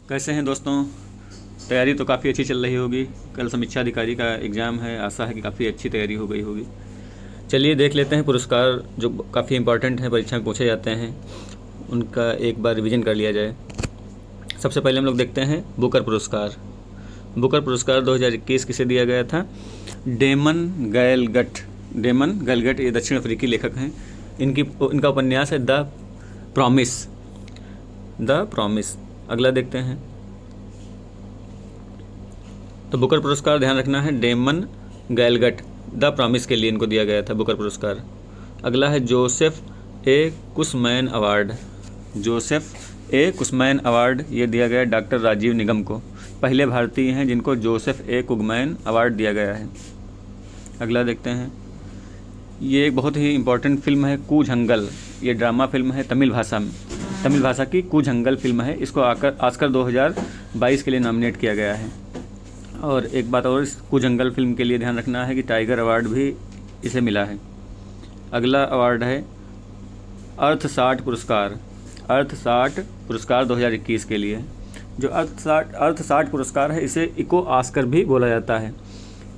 कैसे हैं दोस्तों। तैयारी तो काफ़ी अच्छी चल रही होगी। कल समीक्षा अधिकारी का एग्ज़ाम है, आशा है कि काफ़ी अच्छी तैयारी हो गई होगी। चलिए देख लेते हैं पुरस्कार जो काफ़ी इंपॉर्टेंट हैं, परीक्षा में पूछे जाते हैं, उनका एक बार रिवीजन कर लिया जाए। सबसे पहले हम लोग देखते हैं बुकर पुरस्कार। बुकर पुरस्कार 2021 किसे दिया गया था? डेमन गैलगट। डेमन गैलगट ये दक्षिण अफ्रीकी लेखक हैं। इनका उपन्यास है द प्रॉमिस। अगला देखते हैं। तो बुकर पुरस्कार ध्यान रखना है डेमन गैलगट द प्रॉमिस के लिए इनको दिया गया था बुकर पुरस्कार। अगला है जोसेफ ए कुसमैन अवार्ड। जोसेफ ए कुसमैन अवार्ड ये दिया गया डॉक्टर राजीव निगम को। पहले भारतीय हैं जिनको जोसेफ ए कुगमैन अवार्ड दिया गया है। अगला देखते हैं। ये एक बहुत ही इम्पोर्टेंट फिल्म है कूच जंगल। ये ड्रामा फिल्म है तमिल भाषा की कूच जंगल फिल्म है। इसको ऑस्कर 2022 के लिए नॉमिनेट किया गया है। और एक बात और, इस कूच जंगल फिल्म के लिए ध्यान रखना है कि टाइगर अवार्ड भी इसे मिला है। अगला अवार्ड है अर्थसाट पुरस्कार 2021 के लिए। जो अर्थसाट पुरस्कार है इसे इको ऑस्कर भी बोला जाता है।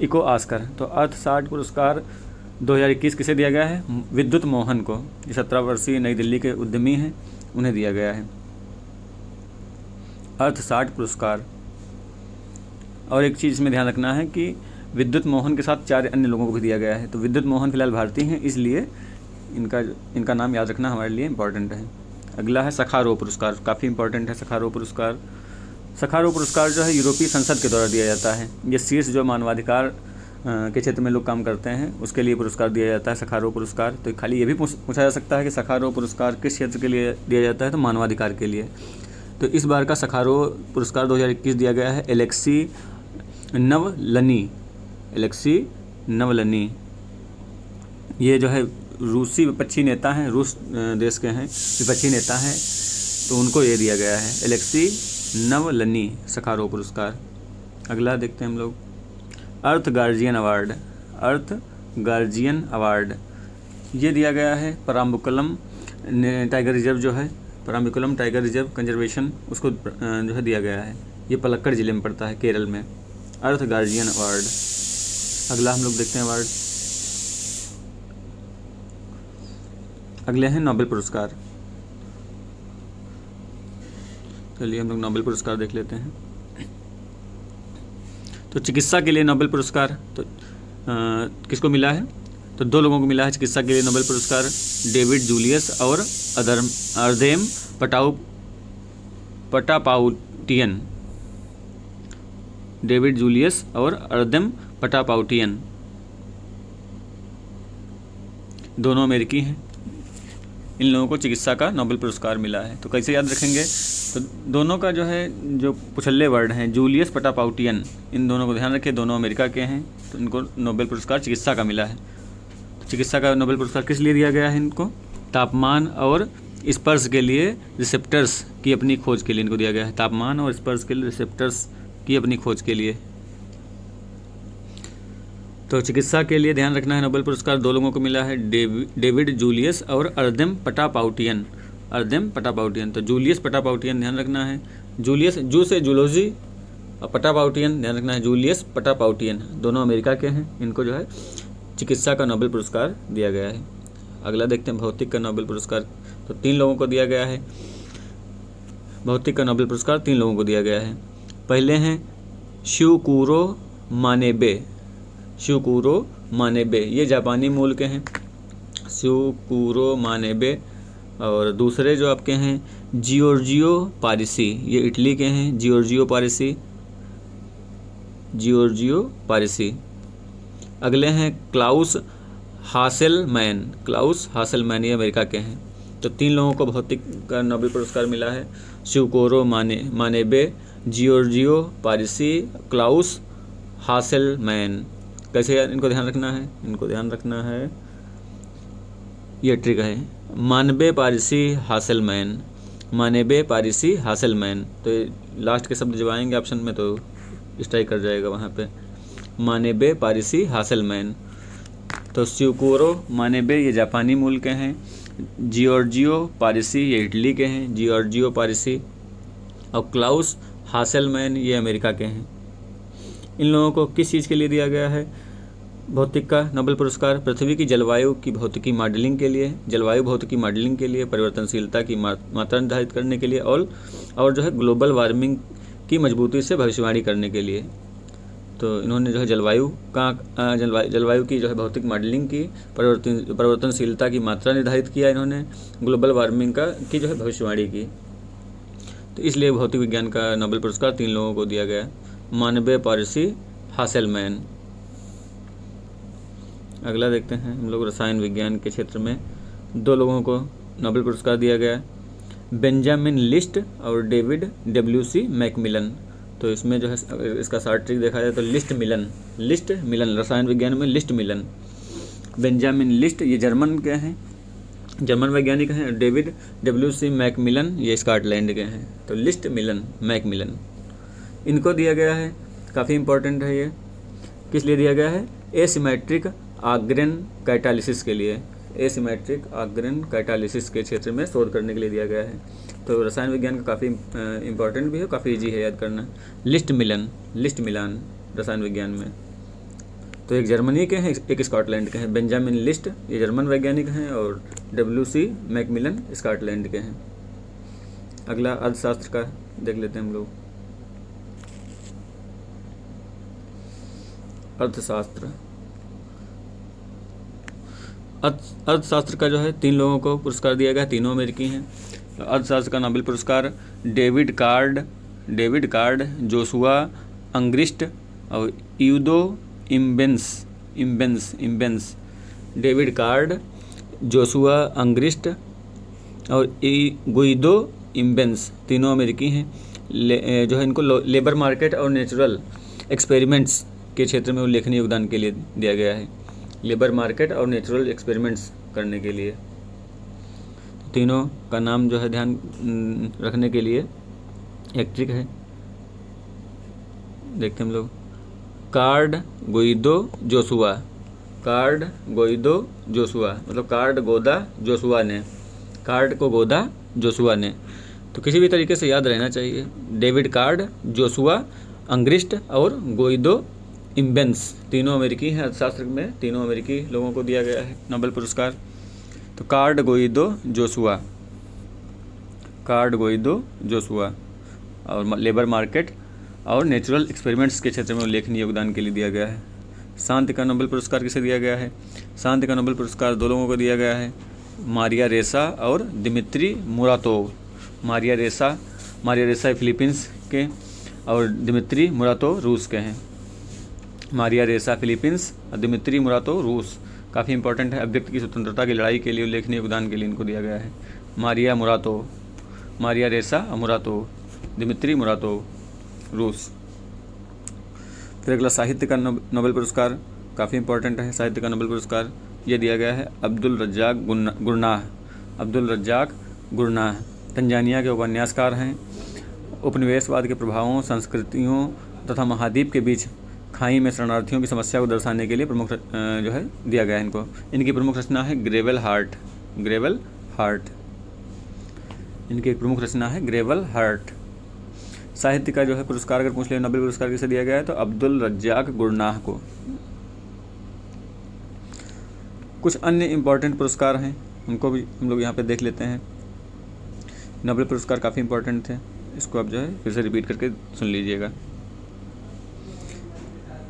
Echo Oscar. तो अर्थसाट पुरस्कार 2021 किसे दिया गया है? विद्युत मोहन को। जो 17 वर्षीय नई दिल्ली के उद्यमी हैं, उन्हें दिया गया है अर्थसाट पुरस्कार। और एक चीज़ में ध्यान रखना है कि विद्युत मोहन के साथ 4 अन्य लोगों को भी दिया गया है। तो विद्युत मोहन फिलहाल भारतीय हैं, इसलिए इनका नाम याद रखना हमारे लिए इम्पॉर्टेंट है। अगला है सखारोव पुरस्कार। काफ़ी इंपॉर्टेंट है सखारोव पुरस्कार। सखारोव पुरस्कार जो है यूरोपीय संसद के द्वारा दिया जाता है। ये शीर्ष जो मानवाधिकार के क्षेत्र में लोग काम करते हैं उसके लिए पुरस्कार दिया जाता है सखारोव पुरस्कार। तो खाली ये भी पूछा जा सकता है कि सखारोव पुरस्कार किस क्षेत्र के लिए दिया जाता है? तो मानवाधिकार के लिए। तो इस बार का सखारोव पुरस्कार 2021 दिया गया है एलेक्सी नवलनी। ये जो है रूसी विपक्षी नेता हैं, रूस देश के हैं, विपक्षी नेता हैं, तो उनको ये दिया गया है एलेक्सी नवलनी सखारोव पुरस्कार। अगला देखते हैं हम लोग अर्थ गार्जियन अवार्ड। ये दिया गया है पराम्बकुलम टाइगर रिजर्व जो है, पराम्बकुलम टाइगर रिजर्व कंजर्वेशन, उसको जो है दिया गया है। ये पलक्कड़ ज़िले में पड़ता है, केरल में। अर्थ गार्जियन अवार्ड। अगला हम लोग देखते हैं अवार्ड। अगले हैं नोबेल पुरस्कार। चलिए हम लोग नोबेल पुरस्कार देख लेते हैं। तो चिकित्सा के लिए नोबेल पुरस्कार तो किसको मिला है? तो 2 लोगों को मिला है चिकित्सा के लिए नोबेल पुरस्कार, डेविड जूलियस और अर्देम पटापाउटियन। डेविड जूलियस और अर्देम पटापाउटियन दोनों अमेरिकी हैं। इन लोगों को चिकित्सा का नोबेल पुरस्कार मिला है। तो कैसे याद रखेंगे? तो दोनों का जो है जो पुछल्ले वर्ड हैं, जूलियस पटापाउटियन, इन दोनों को ध्यान रखिए, दोनों अमेरिका के हैं। तो इनको नोबेल पुरस्कार चिकित्सा का मिला है। तो चिकित्सा का नोबेल पुरस्कार किस लिए दिया गया है इनको? तापमान और स्पर्श के लिए रिसेप्टर्स की अपनी खोज के लिए इनको दिया गया है। तापमान और स्पर्श के लिए रिसेप्टर्स की अपनी खोज के लिए। तो चिकित्सा के लिए ध्यान रखना है नोबेल पुरस्कार 2 लोगों को मिला है, डेविड जूलियस और अर्देम पटापाउटियन। तो जूलियस पटापाउटियन ध्यान रखना है। जूलियस जू से जूलॉजी और पटापाउटियन ध्यान रखना है, जूलियस पटापाउटियन दोनों अमेरिका के हैं। इनको जो है चिकित्सा का नोबेल पुरस्कार दिया गया है। अगला देखते हैं भौतिक का नोबेल पुरस्कार। तो 3 लोगों को दिया गया है। भौतिक का नोबेल पुरस्कार 3 लोगों को दिया गया है। पहले हैं शिवकुरो मानेबे, ये जापानी मूल के हैं, शिवकुरो मानेबे। और दूसरे जो आपके हैं जियोर्जियो पारिसी, ये इटली के हैं, जियोर्जियो पारिसी। अगले हैं क्लाउस हासेलमैन, ये अमेरिका के हैं। तो 3 लोगों को भौतिक का नोबेल पुरस्कार मिला है, शिवकुरो मानेबे, जियोर्जियो पारिसी, क्लाउस हासेलमैन। कैसे इनको ध्यान रखना है? इनको ध्यान रखना है, ये ट्रिक है, मानबे पारिसी हासेलमैन। तो लास्ट के शब्द जब आएंगे ऑप्शन में तो स्ट्राइक कर जाएगा वहाँ पे, मानेबे पारिसी हासेलमैन। तो शिवकुरो मानेबे ये जापानी मूल के हैं, जियोर्जियो पारिसी ये इटली के हैं, जियोर्जियो पारिसी। और क्लाउस हासेलमैन ये अमेरिका के हैं। इन लोगों को किस चीज़ के लिए दिया गया है भौतिक का नोबेल पुरस्कार? पृथ्वी की जलवायु की भौतिकी मॉडलिंग के लिए, जलवायु भौतिकी मॉडलिंग के लिए, परिवर्तनशीलता की मात्रा निर्धारित करने के लिए और जो है ग्लोबल वार्मिंग की मजबूती से भविष्यवाणी करने के लिए। तो इन्होंने जो है जलवायु की जो है भौतिक मॉडलिंग की, परिवर्तनशीलता की मात्रा निर्धारित किया, इन्होंने ग्लोबल वार्मिंग की जो है भविष्यवाणी की। तो इसलिए भौतिक विज्ञान का नोबेल पुरस्कार 3 लोगों को दिया गया, मानवे, पारसी, हासेलमैन। अगला देखते हैं हम लोग, रसायन विज्ञान के क्षेत्र में 2 लोगों को नोबेल पुरस्कार दिया गया, बेंजामिन लिस्ट और डेविड WC मैकमिलन। तो इसमें जो है इसका शॉर्ट ट्रिक देखा जाए तो लिस्ट मिलन, रसायन विज्ञान में लिस्ट मिलन। बेंजामिन लिस्ट ये जर्मन के हैं, जर्मन वैज्ञानिक हैं। डेविड WC मैकमिलन ये स्कॉटलैंड के हैं। तो लिस्ट मिलन, मैकमिलन इनको दिया गया है। काफ़ी इंपॉर्टेंट है ये। किस लिए दिया गया है? एसिमेट्रिक आग्रेन कैटालिसिस के लिए, एसिमेट्रिक आग्रेन कैटालिसिस के क्षेत्र में शोध करने के लिए दिया गया है। तो रसायन विज्ञान का काफ़ी इंपॉर्टेंट भी है, काफ़ी इजी है याद करना। लिस्ट मिलान रसायन विज्ञान में। तो एक जर्मनी के हैं, एक स्कॉटलैंड के हैं। बेंजामिन लिस्ट ये जर्मन वैज्ञानिक हैं और WC मैकमिलन स्कॉटलैंड के हैं। अगला अर्थशास्त्र का देख लेते हैं हम लोग। अर्थशास्त्र का जो है 3 लोगों को पुरस्कार दिया गया, तीनों अमेरिकी हैं। अर्थशास्त्र का नोबेल पुरस्कार डेविड कार्ड, जोशुआ अंग्रिस्ट और यूदो इम्बेंस। डेविड कार्ड, जोशुआ अंग्रिस्ट और गुइदो इम्बेंस तीनों अमेरिकी हैं। जो है इनको लेबर मार्केट और नेचुरल एक्सपेरिमेंट्स के क्षेत्र में उल्लेखनीय योगदान के लिए दिया गया है। लेबर मार्केट और नेचुरल एक्सपेरिमेंट्स करने के लिए। तीनों का नाम जो है ध्यान रखने के लिए एक ट्रिक है, देखते हैं हम लोग। कार्ड गोइदो जोशुआ, मतलब कार्ड गोदा जोशुआ ने, कार्ड को गोदा जोशुआ ने। तो किसी भी तरीके से याद रहना चाहिए। डेविड कार्ड, जोशुआ अंग्रिस्ट और गोइदो इम्बेंस तीनों अमेरिकी हैं। अर्थशास्त्र में तीनों अमेरिकी लोगों को दिया गया है नोबेल पुरस्कार। तो कार्ड गोइदो जोशुआ और लेबर मार्केट और नेचुरल एक्सपेरिमेंट्स के क्षेत्र में उल्लेखनीय योगदान के लिए दिया गया है। शांति का नोबेल पुरस्कार किसे दिया गया है? शांति का नोबेल पुरस्कार 2 लोगों को दिया गया है, मारिया रेसा और दिमित्री मुरातोव। मारिया रेसा फिलीपींस के और दिमित्री मुरातोव रूस के हैं। मारिया रेसा फिलीपींस और दिमित्री मुरातोव रूस। काफ़ी इंपॉर्टेंट है। अभिव्यक्ति की स्वतंत्रता की लड़ाई के लिए उल्लेखनीय योगदान के लिए इनको दिया गया है। मारिया रेसा और मुरातोव, दिमित्री मुरातोव रूस। फिर अगला साहित्य का नोबेल पुरस्कार काफ़ी इंपॉर्टेंट है। साहित्य का नोबेल पुरस्कार ये दिया गया है अब्दुल रज्जाक गुरनाह। तंजानिया के उपन्यासकार हैं। उपनिवेशवाद के प्रभावों, संस्कृतियों तथा महाद्वीप के बीच खाई में शरणार्थियों की समस्या को दर्शाने के लिए प्रमुख जो है दिया गया है इनको। इनकी प्रमुख रचना है ग्रेवल हार्ट। इनकी एक प्रमुख रचना है ग्रेवल हार्ट। साहित्य का जो है पुरस्कार अगर पूछ ले नोबेल पुरस्कार किसे दिया गया है तो अब्दुल रज्जाक गुरनाह को। कुछ अन्य इम्पॉर्टेंट पुरस्कार हैं, उनको भी हम लोग यहाँ पे देख लेते हैं। नोबेल पुरस्कार काफ़ी इंपॉर्टेंट थे, इसको आप जो है फिर से रिपीट करके सुन लीजिएगा।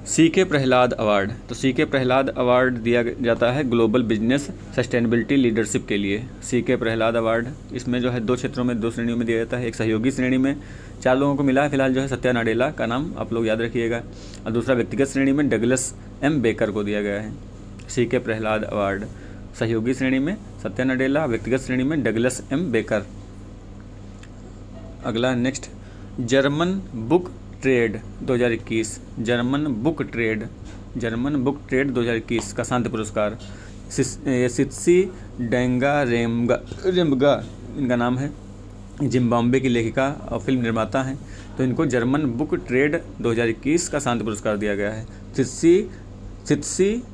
CK Prahlad award. तो CK प्रहलाद अवार्ड दिया जाता है ग्लोबल बिजनेस सस्टेनेबिलिटी लीडरशिप के लिए। CK प्रहलाद अवार्ड इसमें जो है 2 क्षेत्रों में 2 श्रेणियों में दिया जाता है। एक सहयोगी श्रेणी में 4 लोगों को मिला है फिलहाल, जो है सत्या नाडेला का नाम आप लोग याद रखिएगा, और दूसरा व्यक्तिगत श्रेणी में डगलस M बेकर को दिया गया है। CK प्रहलाद अवार्ड सहयोगी श्रेणी में सत्या नाडेला, व्यक्तिगत श्रेणी में डगलस M बेकर। अगला next, German book trade 2021। German book trade 2021 का शांति पुरस्कार सित्सी डेंगारेम्बगा इनका नाम है। जिम्बाब्वे की लेखिका और फिल्म निर्माता हैं। तो इनको जर्मन बुक ट्रेड 2021 का शांति पुरस्कार दिया गया है। सित्सी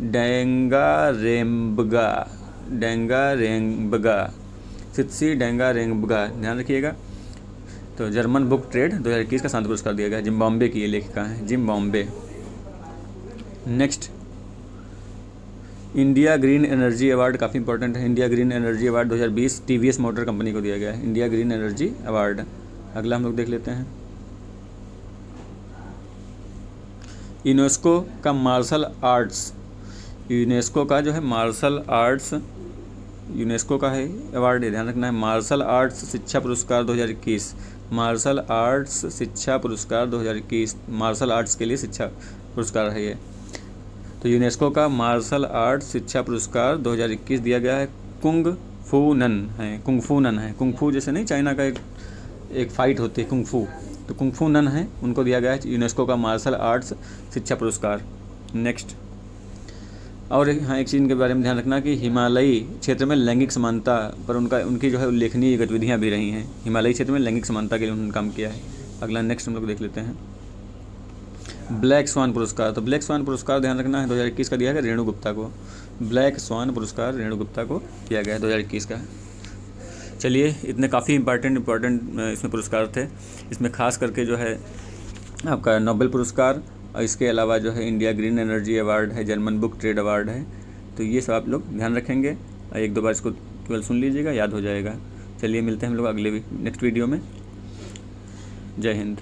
डेंगारेम्बगा ध्यान रखिएगा। तो जर्मन बुक ट्रेड 2021 का शांति पुरस्कार दिया गया। जिम्बाब्वे की ये लेखिका हैं, Zimbabwe. Next, India green energy award काफ़ी इंपॉर्टेंट है। India green energy award 2020 TVS motor company को दिया गया है, इंडिया ग्रीन एनर्जी अवार्ड। अगला हम लोग देख लेते हैं, यूनेस्को का मार्शल आर्ट्स, यूनेस्को का जो है मार्शल आर्ट्स, यूनेस्को का है अवार्ड, ध्यान रखना है। मार्शल आर्ट्स शिक्षा पुरस्कार 2021, मार्शल आर्ट्स शिक्षा पुरस्कार 2021, मार्शल आर्ट्स के लिए शिक्षा पुरस्कार है ये। तो यूनेस्को का मार्शल आर्ट्स शिक्षा पुरस्कार 2021 दिया गया है। कुंग फू नन है, कुंग फू नन है, कुंग फू जैसे नहीं चाइना का एक फाइट होती है कुंग फू, तो कुंग फू नन है, उनको दिया गया है यूनेस्को का मार्शल आर्ट्स शिक्षा पुरस्कार। नेक्स्ट, और हाँ एक चीज़ के बारे में ध्यान रखना कि हिमालयी क्षेत्र में लैंगिक समानता पर उनकी जो है उल्लेखनीय गतिविधियाँ भी रही हैं। हिमालयी क्षेत्र में लैंगिक समानता के लिए उन्होंने काम किया है। अगला नेक्स्ट हम लोग देख लेते हैं, ब्लैक स्वान पुरस्कार। तो ब्लैक स्वान पुरस्कार ध्यान रखना है 2021 का दिया गया रेणु गुप्ता को, ब्लैक स्वान पुरस्कार रेणु गुप्ता को दिया गया है 2021 का। चलिए, इतने काफ़ी इंपॉर्टेंट इसमें पुरस्कार थे। इसमें खास करके जो है आपका नोबेल पुरस्कार और इसके अलावा जो है इंडिया ग्रीन एनर्जी अवार्ड है, जर्मन बुक ट्रेड अवार्ड है। तो ये सब आप लोग ध्यान रखेंगे, एक दो बार इसको केवल सुन लीजिएगा, याद हो जाएगा। चलिए, मिलते हैं हम लोग अगले नेक्स्ट वीडियो में। जय हिंद।